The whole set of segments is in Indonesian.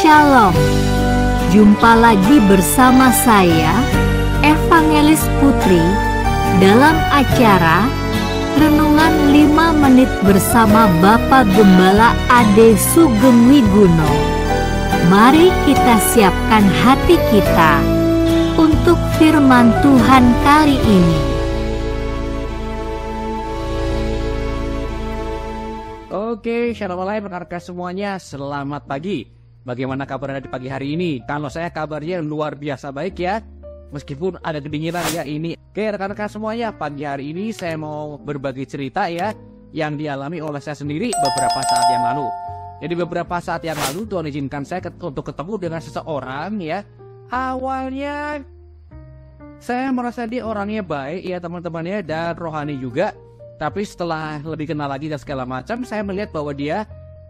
Shalom. Jumpa lagi bersama saya, Evangelis Putri, dalam acara Renungan 5 Menit bersama Bapak Gembala Ade Sugeng Wiguno. Mari kita siapkan hati kita untuk firman Tuhan kali ini. Oke, shalom rekan-rekan semuanya, selamat pagi. Bagaimana kabarnya di pagi hari ini? Kalau saya kabarnya luar biasa baik ya, meskipun ada kedinginan ya ini. Oke rekan-rekan semuanya, pagi hari ini saya mau berbagi cerita ya, yang dialami oleh saya sendiri beberapa saat yang lalu. Jadi beberapa saat yang lalu Tuhan izinkan saya untuk ketemu dengan seseorang ya. Awalnya saya merasa dia orangnya baik ya teman-teman ya, dan rohani juga. Tapi setelah lebih kenal lagi dan segala macam, saya melihat bahwa dia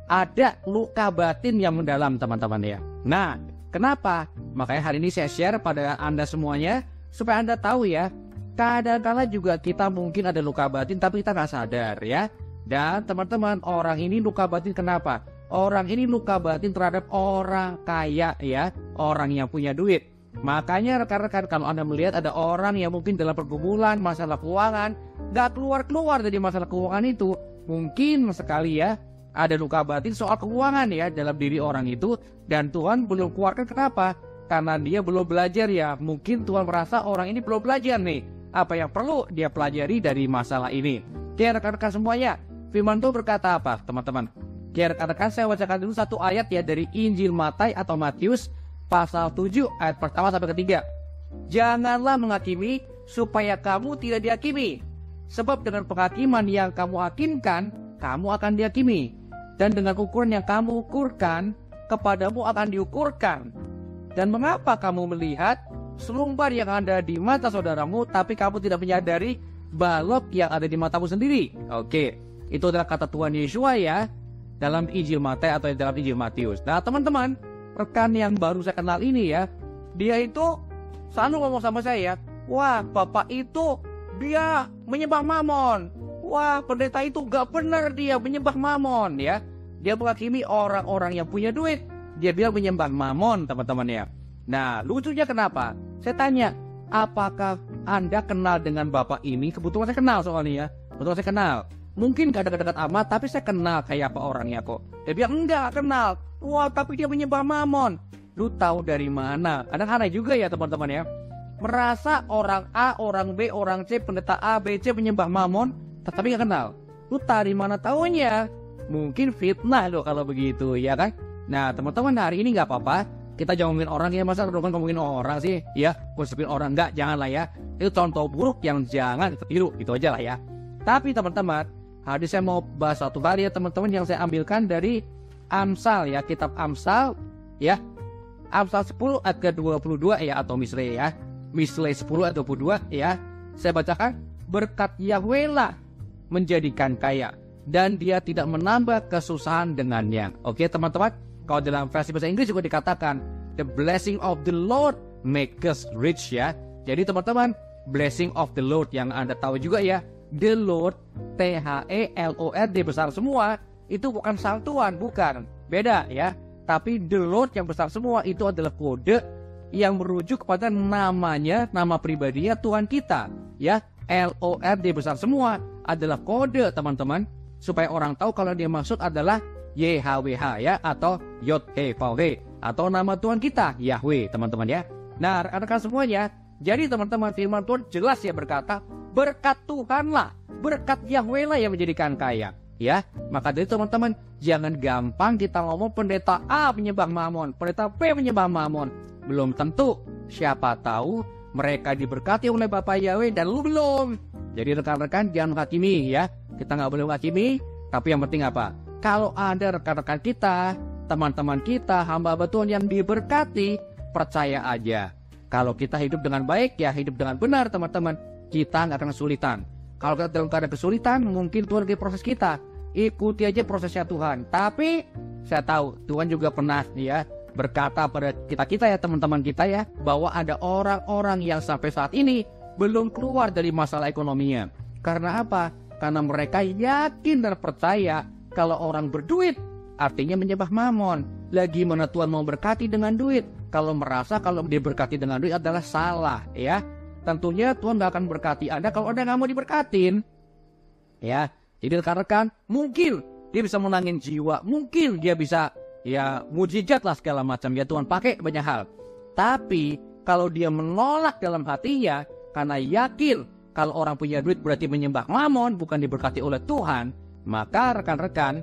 ada luka batin yang mendalam teman-teman ya. Nah, kenapa? Makanya hari ini saya share pada Anda semuanya, supaya Anda tahu ya, kadang-kala juga kita mungkin ada luka batin tapi kita nggak sadar ya. Dan teman-teman, orang ini luka batin kenapa? Orang ini luka batin terhadap orang kaya ya, orang yang punya duit. Makanya rekan-rekan, kalau Anda melihat ada orang yang mungkin dalam pergumulan masalah keuangan, gak keluar-keluar dari masalah keuangan itu, mungkin sekali ya ada luka batin soal keuangan ya dalam diri orang itu, dan Tuhan belum keluarkan. Kenapa? Karena dia belum belajar ya. Mungkin Tuhan merasa orang ini belum belajar nih apa yang perlu dia pelajari dari masalah ini. Oke rekan-rekan semuanya, firman Tuhan berkata apa teman-teman? Oke rekan-rekan, saya bacakan dulu satu ayat ya dari Injil Matius atau Matius pasal 7 ayat pertama sampai ketiga. Janganlah menghakimi supaya kamu tidak dihakimi, sebab dengan penghakiman yang kamu hakimkan, kamu akan dihakimi, dan dengan ukuran yang kamu ukurkan, kepadamu akan diukurkan. Dan mengapa kamu melihat selumbar yang ada di mata saudaramu, tapi kamu tidak menyadari balok yang ada di matamu sendiri? Oke, itu adalah kata Tuhan Yesus ya, dalam Injil Matius atau dalam Injil Matius. Nah teman-teman, rekan yang baru saya kenal ini ya, dia itu selalu ngomong sama saya, wah bapak itu dia menyembah mamon. Wah pendeta itu gak benar, dia menyembah mamon ya. Dia menghakimi orang-orang yang punya duit, dia bilang menyembah mamon teman-teman ya. Nah lucunya kenapa? Saya tanya, apakah Anda kenal dengan bapak ini? Kebetulan saya kenal soalnya ya, kebetulan saya kenal. Mungkin gak dekat-dekat amat, tapi saya kenal kayak apa orangnya kok. Dia bilang enggak kenal. Wah tapi dia menyembah mamon. Lu tahu dari mana? Kadang aneh juga ya teman-teman ya, merasa orang A, orang B, orang C, pendeta A, B, C menyembah mamon, tetapi gak kenal. Lu dari mana taunya? Mungkin fitnah lo kalau begitu ya kan. Nah teman-teman, hari ini gak apa-apa, kita jangan ngomongin orang ya. Masa bukan ngomongin orang sih ya, ngomongin orang, enggak, jangan lah ya. Itu contoh buruk yang jangan kita tiru, itu aja lah ya. Tapi teman-teman, hari ini saya mau bahas satu kali ya teman-teman, yang saya ambilkan dari Amsal ya, kitab Amsal ya, Amsal 10 ayat ke-22 ya, atau Misle ya, Misle 10 ayat 22 ya. Saya bacakan, berkat Yahweh lah menjadikan kaya, dan dia tidak menambah kesusahan dengannya. Oke teman-teman, kalau dalam versi bahasa Inggris juga dikatakan, the blessing of the Lord make us rich ya. Jadi teman-teman, blessing of the Lord yang Anda tahu juga ya, the Lord, T-H-E-L-O-R-D besar semua, itu bukan sang Tuhan, bukan, beda ya. Tapi the Lord yang besar semua itu adalah kode yang merujuk kepada namanya, nama pribadinya Tuhan kita ya. L-O-R-D besar semua adalah kode teman-teman, supaya orang tahu kalau dia maksud adalah YHWH ya, atau YHWH, atau nama Tuhan kita Yahweh teman-teman ya. Nah rekan-rekan semuanya, jadi teman-teman, firman Tuhan jelas ya berkata, berkat Tuhan lah, berkat Yahweh lah yang menjadikan kaya ya. Maka dari teman-teman, jangan gampang kita ngomong pendeta A menyembah mamon, pendeta B menyembah mamon. Belum tentu, siapa tahu mereka diberkati oleh Bapak Yahweh dan lu belum. Jadi rekan-rekan jangan menghakimi ya, kita nggak boleh menghakimi. Tapi yang penting apa? Kalau ada rekan-rekan kita, teman-teman kita, hamba Tuhan yang diberkati, percaya aja, kalau kita hidup dengan baik ya, hidup dengan benar teman-teman, kita nggak akan kesulitan. Kalau kita dalam keadaan kesulitan, mungkin Tuhan lagi proses kita, ikuti aja prosesnya Tuhan. Tapi saya tahu Tuhan juga pernah ya berkata pada kita ya, teman-teman kita ya, bahwa ada orang-orang yang sampai saat ini belum keluar dari masalah ekonominya. Karena apa? Karena mereka yakin dan percaya kalau orang berduit artinya menyembah mamon. Lagi mana Tuhan mau berkati dengan duit? Kalau merasa kalau diberkati dengan duit adalah salah, ya. Tentunya Tuhan gak akan berkati Anda kalau Anda gak mau diberkatin. Ya, jadi rekan-rekan, mungkin dia bisa menangin jiwa, mungkin dia bisa ya mujizat lah segala macam, ya Tuhan pakai banyak hal. Tapi kalau dia menolak dalam hatinya karena yakin kalau orang punya duit berarti menyembah mamon, bukan diberkati oleh Tuhan, maka rekan-rekan,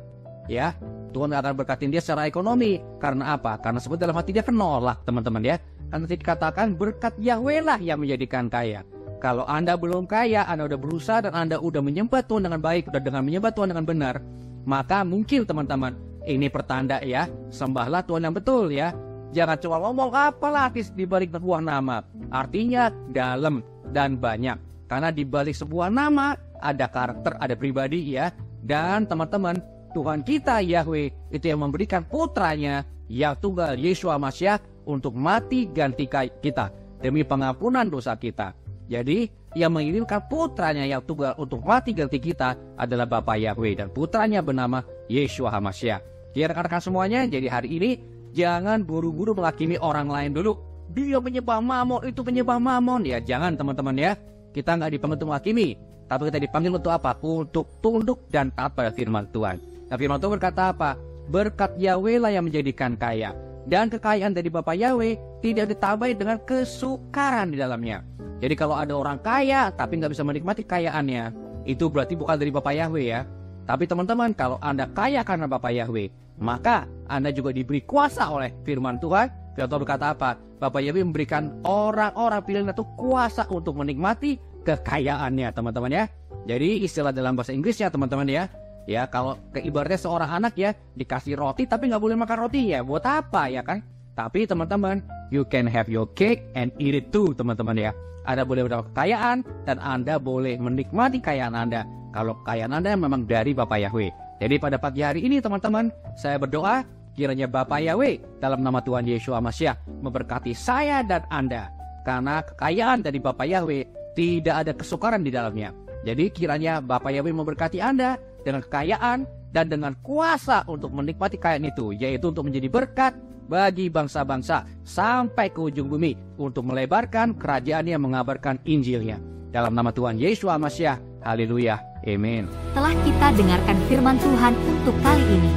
ya Tuhan akan berkatin dia secara ekonomi. Karena apa? Karena sebut dalam hati dia menolak, teman-teman ya. Karena dikatakan berkat Yahweh lah yang menjadikan kaya. Kalau Anda belum kaya, Anda udah berusaha dan Anda udah menyembah Tuhan dengan baik, udah dengan menyembah Tuhan dengan benar, maka mungkin teman-teman, ini pertanda ya, sembahlah Tuhan yang betul ya. Jangan cuma ngomong apalah artis di balik sebuah nama. Artinya dalam dan banyak. Karena di balik sebuah nama ada karakter, ada pribadi ya. Dan teman-teman, Tuhan kita Yahweh itu yang memberikan putranya yang tunggal Yesus Mashiach untuk mati ganti kita demi pengampunan dosa kita. Jadi yang mengirimkan putranya yang tunggal untuk mati ganti kita adalah Bapa Yahweh dan putranya bernama Yesus Mashiach. Ya rekan-rekan semuanya, jadi hari ini jangan buru-buru menghakimi orang lain dulu. Dia menyembah mamon, itu menyembah mamon. Ya jangan teman-teman ya. Kita nggak dipanggil untuk menghakimi, tapi kita dipanggil untuk apa? Untuk tunduk dan taat pada firman Tuhan. Nah firman Tuhan berkata apa? Berkat Yahweh lah yang menjadikan kaya. Dan kekayaan dari Bapa Yahweh tidak ditambahi dengan kesukaran di dalamnya. Jadi kalau ada orang kaya tapi nggak bisa menikmati kekayaannya, itu berarti bukan dari Bapa Yahweh ya. Tapi teman-teman, kalau Anda kaya karena Bapa Yahweh, maka Anda juga diberi kuasa oleh firman Tuhan. Firman Tuhan berkata apa? Bapa Yahweh memberikan orang-orang pilihan itu kuasa untuk menikmati kekayaannya, teman-teman ya. Jadi istilah dalam bahasa Inggrisnya teman-teman ya. Ya kalau ibaratnya seorang anak ya dikasih roti tapi nggak boleh makan roti ya. Buat apa ya kan? Tapi teman-teman, you can have your cake and eat it too teman-teman ya. Anda boleh mendapat kekayaan dan Anda boleh menikmati kekayaan Anda. Kalau kekayaan Anda memang dari Bapa Yahweh. Jadi pada pagi hari ini teman-teman, saya berdoa kiranya Bapa Yahweh dalam nama Tuhan Yesus Mashiach memberkati saya dan Anda. Karena kekayaan dari Bapa Yahweh tidak ada kesukaran di dalamnya. Jadi kiranya Bapa Yahweh memberkati Anda dengan kekayaan dan dengan kuasa untuk menikmati kekayaan itu, yaitu untuk menjadi berkat bagi bangsa-bangsa sampai ke ujung bumi untuk melebarkan kerajaan yang mengabarkan Injilnya. Dalam nama Tuhan Yesus Mashiach, haleluya, amin. Telah kita dengarkan firman Tuhan untuk kali ini.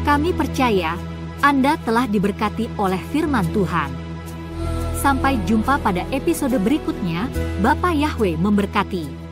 Kami percaya Anda telah diberkati oleh firman Tuhan. Sampai jumpa pada episode berikutnya. Bapa Yahweh memberkati.